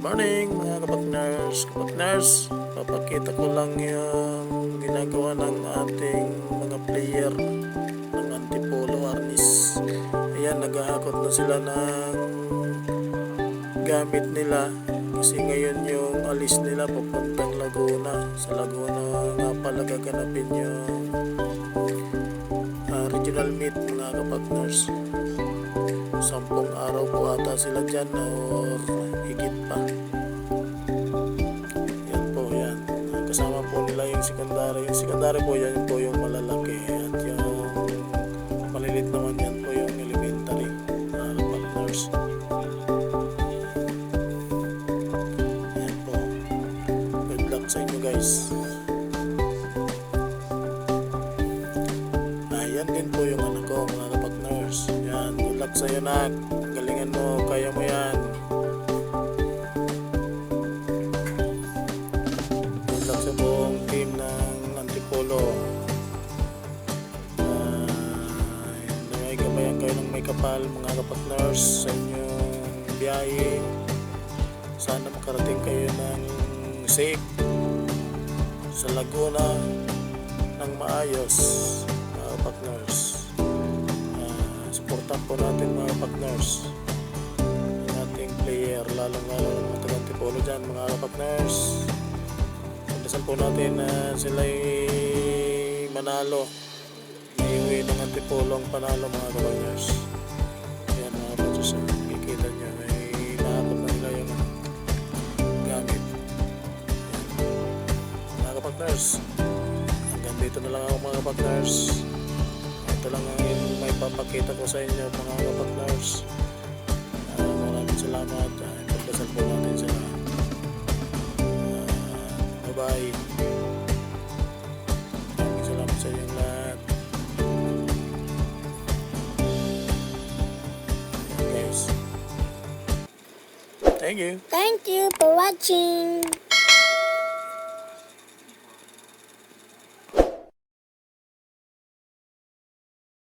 Morning mga kapatners, papakita ko lang yung ginagawa ng ating mga player ng Antipolo Arnis. Ayan, naghahakot na sila ng gamit nila kasi ngayon yung alis nila papuntang Laguna. Sa Laguna nga pala gaganapin yung regional meet mga kapatners. 10 araw po ata sila dyan or higit pa. Yan po, yan. Kasama po nila yung secondary. Yung secondary po yan po yung malalaki. At yung malilit naman yan po yung elementary partners. Yan po. Good luck sa inyo guys. Ayan din po yung anak ko mga kapatners. Yan, good luck sa iyo nak. Galingan mo, kaya mo yan. Good luck sa buong team ng Antipolo. Naway gabayan kayo ng may kapal mga kapatners sa inyong biyahe. Sana makarating kayo ng safe sa Laguna ng maayos mga partners. Supportan po natin mga partners ang ating player, lalong ng mga Antipolo dyan mga partners. Pagdasal po natin na sila'y manalo, may uwi ng Antipolo ang panalo mga partners. Ayan mga partners, makikita nyo may nakapot na nila yung gamit. Ayan. Mga partners, hanggang dito na lang ako mga partners. Ito lang ang may papakita ko sa inyo mga kapatners. Maraming salamat. Pagdasal po natin sila. Bye bye. Maraming salamat sa inyong lahat. Guys, thank you Thank you for watching.